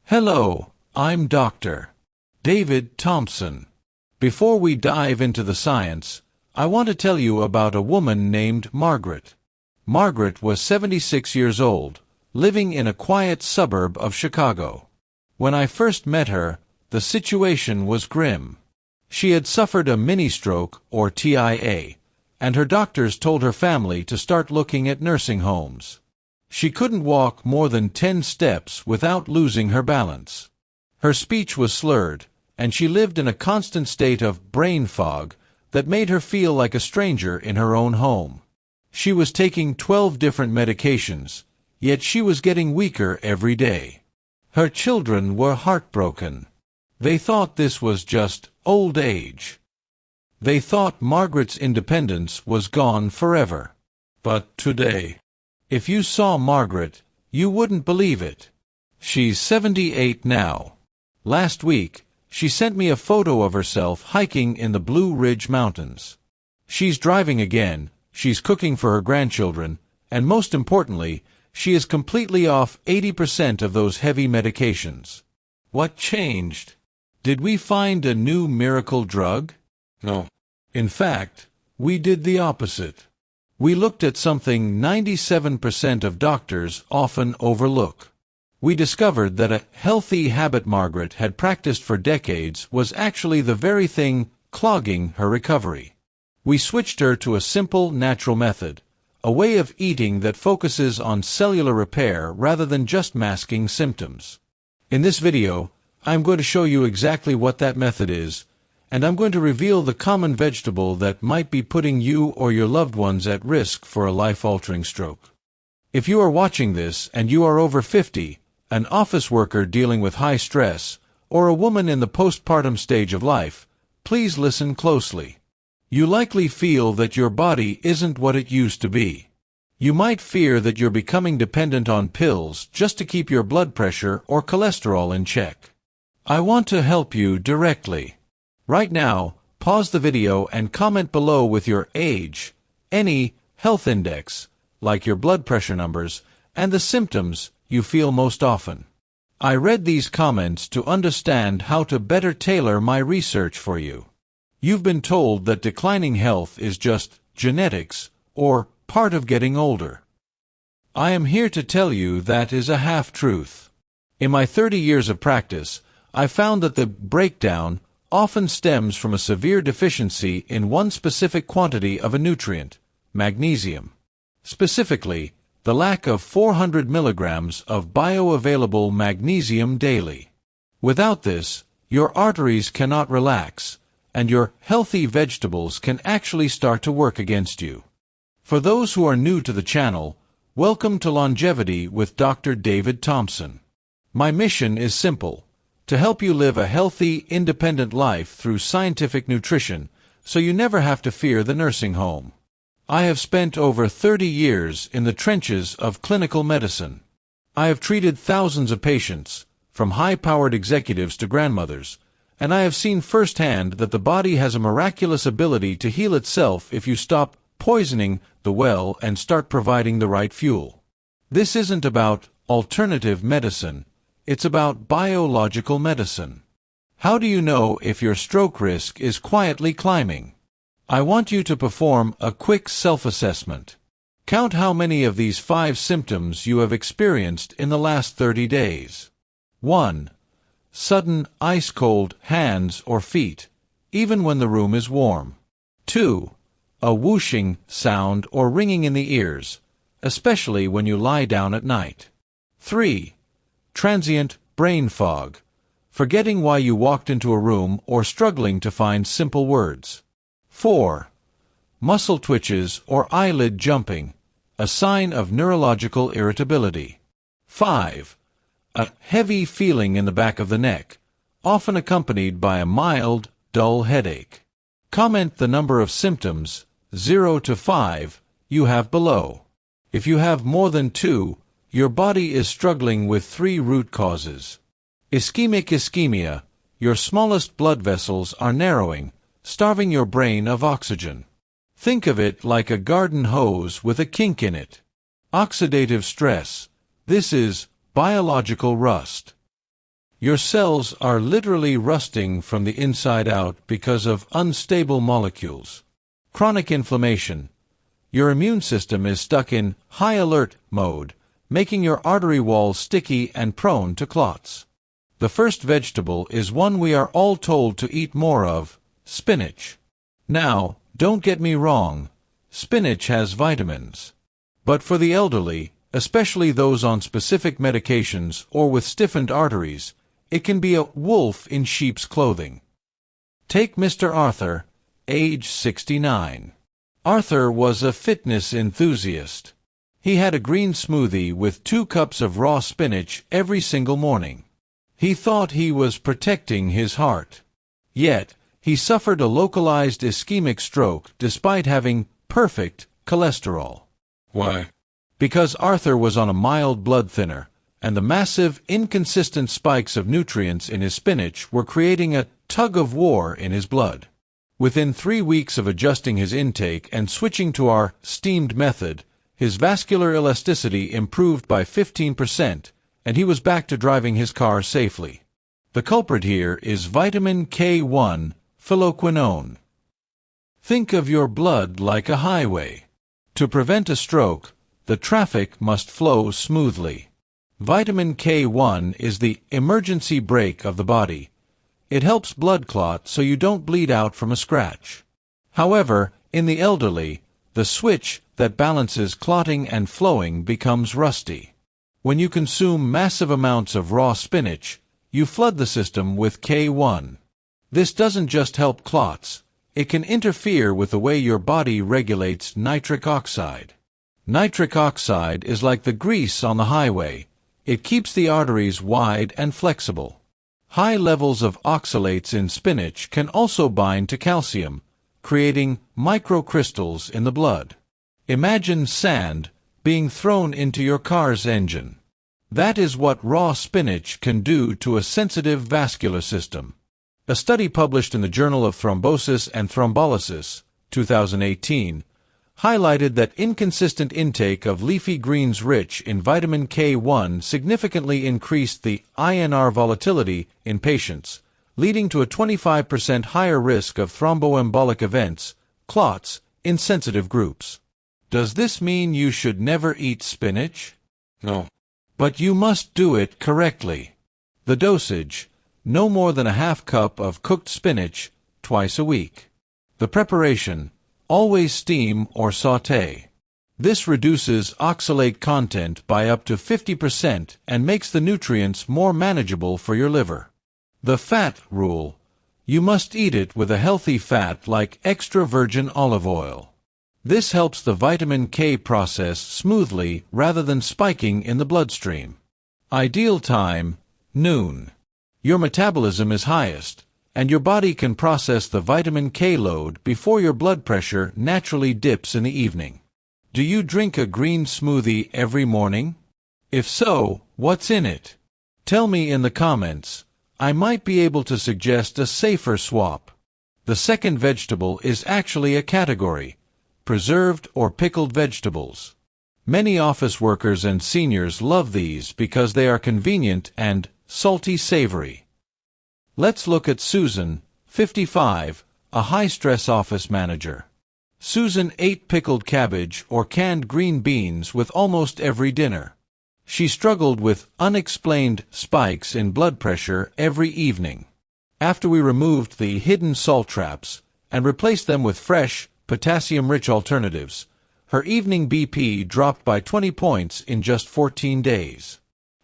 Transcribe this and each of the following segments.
Hello, I'm Dr. David Thompson. Before we dive into the science, I want to tell you about a woman named Margaret. Margaret was 76 years old, living in a quiet suburb of Chicago. When I first met her, the situation was grim. She had suffered a mini-stroke, or TIA, and her doctors told her family to start looking at nursing homes. She couldn't walk more than 10 steps without losing her balance. Her speech was slurred, and she lived in a constant state of brain fog that made her feel like a stranger in her own home. She was taking 12 different medications, yet she was getting weaker every day. Her children were heartbroken. They thought this was just old age. They thought Margaret's independence was gone forever. But today, if you saw Margaret, you wouldn't believe it. She's 78 now. Last week, she sent me a photo of herself hiking in the Blue Ridge Mountains. She's driving again, she's cooking for her grandchildren, and most importantly, she is completely off 80% of those heavy medications. What changed? Did we find a new miracle drug? No. In fact, we did the opposite. We looked at something 97% of doctors often overlook. We discovered that a healthy habit Margaret had practiced for decades was actually the very thing clogging her recovery. We switched her to a simple, natural method, a way of eating that focuses on cellular repair rather than just masking symptoms. In this video, I'm going to show you exactly what that method is, and I'm going to reveal the common vegetable that might be putting you or your loved ones at risk for a life-altering stroke. If you are watching this and you are over 50, an office worker dealing with high stress, or a woman in the postpartum stage of life, please listen closely. You likely feel that your body isn't what it used to be. You might fear that you're becoming dependent on pills just to keep your blood pressure or cholesterol in check. I want to help you directly. Right now, pause the video and comment below with your age, any health index, like your blood pressure numbers, and the symptoms you feel most often. I read these comments to understand how to better tailor my research for you. You've been told that declining health is just genetics or part of getting older. I am here to tell you that is a half-truth. In my 30 years of practice, I found that the breakdown often stems from a severe deficiency in one specific quantity of a nutrient, magnesium. Specifically, the lack of 400 milligrams of bioavailable magnesium daily. Without this, your arteries cannot relax, and your healthy vegetables can actually start to work against you. For those who are new to the channel, welcome to Longevity with Dr. David Thompson. My mission is simple: to help you live a healthy, independent life through scientific nutrition, so you never have to fear the nursing home. I have spent over 30 years in the trenches of clinical medicine. I have treated thousands of patients, from high-powered executives to grandmothers, and I have seen firsthand that the body has a miraculous ability to heal itself if you stop poisoning the well and start providing the right fuel. This isn't about alternative medicine. It's about biological medicine. How do you know if your stroke risk is quietly climbing? I want you to perform a quick self-assessment. Count how many of these 5 symptoms you have experienced in the last 30 days. 1. Sudden ice-cold hands or feet, even when the room is warm. 2. A whooshing sound or ringing in the ears, especially when you lie down at night. 3. Transient brain fog, forgetting why you walked into a room or struggling to find simple words. 4. Muscle twitches or eyelid jumping, a sign of neurological irritability. 5. A heavy feeling in the back of the neck, often accompanied by a mild, dull headache. Comment the number of symptoms, 0 to 5, you have below. If you have more than 2, your body is struggling with 3 root causes. Ischemic ischemia, your smallest blood vessels are narrowing, starving your brain of oxygen. Think of it like a garden hose with a kink in it. Oxidative stress, this is biological rust. Your cells are literally rusting from the inside out because of unstable molecules. Chronic inflammation. Your immune system is stuck in high alert mode, making your artery walls sticky and prone to clots. The first vegetable is one we are all told to eat more of: spinach. Now, don't get me wrong, spinach has vitamins. But for the elderly, especially those on specific medications or with stiffened arteries, it can be a wolf in sheep's clothing. Take Mr. Arthur, age 69. Arthur was a fitness enthusiast. He had a green smoothie with 2 cups of raw spinach every single morning. He thought he was protecting his heart. Yet, he suffered a localized ischemic stroke despite having perfect cholesterol. Why? Because Arthur was on a mild blood thinner, and the massive, inconsistent spikes of nutrients in his spinach were creating a tug-of-war in his blood. Within 3 weeks of adjusting his intake and switching to our steamed method, his vascular elasticity improved by 15%, and he was back to driving his car safely. The culprit here is vitamin K1, phylloquinone. Think of your blood like a highway. To prevent a stroke, the traffic must flow smoothly. Vitamin K1 is the emergency brake of the body. It helps blood clot so you don't bleed out from a scratch. However, in the elderly, the switch that balances clotting and flowing becomes rusty. When you consume massive amounts of raw spinach, you flood the system with K1. This doesn't just help clots, it can interfere with the way your body regulates nitric oxide. Nitric oxide is like the grease on the highway. It keeps the arteries wide and flexible. High levels of oxalates in spinach can also bind to calcium, creating microcrystals in the blood. Imagine sand being thrown into your car's engine. That is what raw spinach can do to a sensitive vascular system. A study published in the Journal of Thrombosis and Thrombolysis, 2018, highlighted that inconsistent intake of leafy greens rich in vitamin K1 significantly increased the INR volatility in patients, leading to a 25% higher risk of thromboembolic events, clots, in sensitive groups. Does this mean you should never eat spinach? No. But you must do it correctly. The dosage: no more than a half cup of cooked spinach twice a week. The preparation: always steam or sauté. This reduces oxalate content by up to 50% and makes the nutrients more manageable for your liver. The fat rule: you must eat it with a healthy fat like extra virgin olive oil. This helps the vitamin K process smoothly rather than spiking in the bloodstream. Ideal time: noon. Your metabolism is highest, and your body can process the vitamin K load before your blood pressure naturally dips in the evening. Do you drink a green smoothie every morning? If so, what's in it? Tell me in the comments. I might be able to suggest a safer swap. The second vegetable is actually a category: preserved or pickled vegetables. Many office workers and seniors love these because they are convenient and salty-savory. Let's look at Susan, 55, a high-stress office manager. Susan ate pickled cabbage or canned green beans with almost every dinner. She struggled with unexplained spikes in blood pressure every evening. After we removed the hidden salt traps and replaced them with fresh, potassium-rich alternatives, her evening BP dropped by 20 points in just 14 days.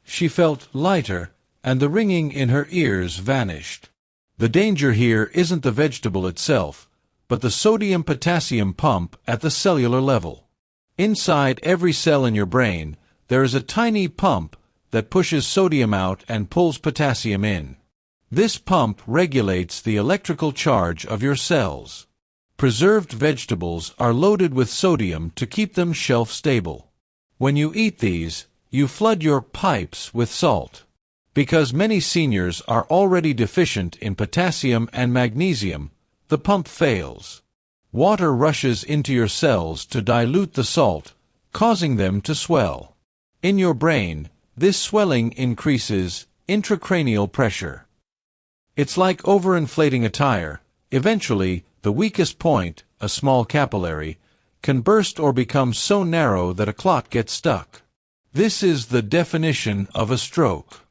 She felt lighter, and the ringing in her ears vanished. The danger here isn't the vegetable itself, but the sodium-potassium pump at the cellular level. Inside every cell in your brain, there is a tiny pump that pushes sodium out and pulls potassium in. This pump regulates the electrical charge of your cells. Preserved vegetables are loaded with sodium to keep them shelf-stable. When you eat these, you flood your pipes with salt. Because many seniors are already deficient in potassium and magnesium, the pump fails. Water rushes into your cells to dilute the salt, causing them to swell. In your brain, this swelling increases intracranial pressure. It's like overinflating a tire. Eventually, the weakest point, a small capillary, can burst or become so narrow that a clot gets stuck. This is the definition of a stroke.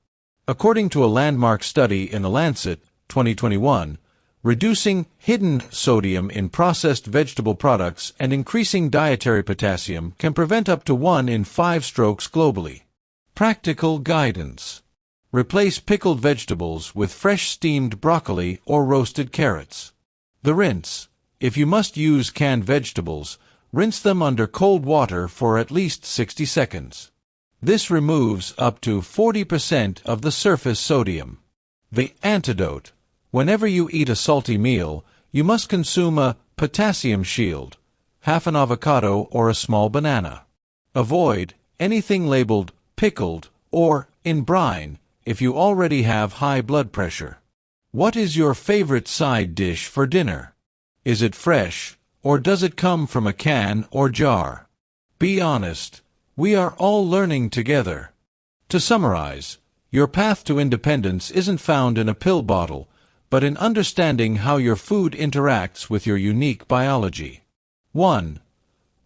According to a landmark study in The Lancet, 2021, reducing hidden sodium in processed vegetable products and increasing dietary potassium can prevent up to 1 in 5 strokes globally. Practical guidance. Replace pickled vegetables with fresh steamed broccoli or roasted carrots. The rinse. If you must use canned vegetables, rinse them under cold water for at least 60 seconds. This removes up to 40% of the surface sodium. The antidote. Whenever you eat a salty meal, you must consume a potassium shield, half an avocado or a small banana. Avoid anything labeled pickled or in brine if you already have high blood pressure. What is your favorite side dish for dinner? Is it fresh, or does it come from a can or jar? Be honest. We are all learning together. To summarize, your path to independence isn't found in a pill bottle, but in understanding how your food interacts with your unique biology. 1.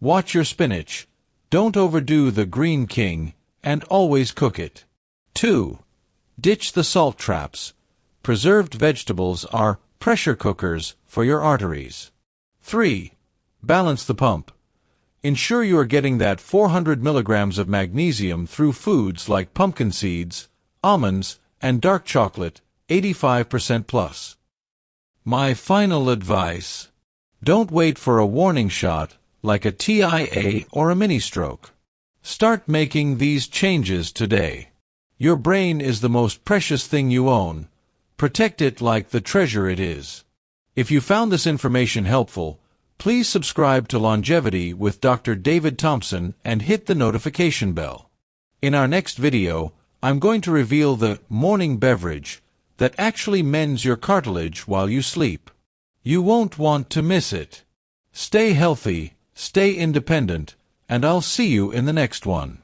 Watch your spinach. Don't overdo the green king, and always cook it. 2. Ditch the salt traps. Preserved vegetables are pressure cookers for your arteries. 3. Balance the pump. Ensure you are getting that 400 milligrams of magnesium through foods like pumpkin seeds, almonds, and dark chocolate, 85% plus. My final advice: don't wait for a warning shot like a TIA or a mini-stroke. Start making these changes today. Your brain is the most precious thing you own. Protect it like the treasure it is. If you found this information helpful, please subscribe to Longevity with Dr. David Thompson and hit the notification bell. In our next video, I'm going to reveal the morning beverage that actually mends your cartilage while you sleep. You won't want to miss it. Stay healthy, stay independent, and I'll see you in the next one.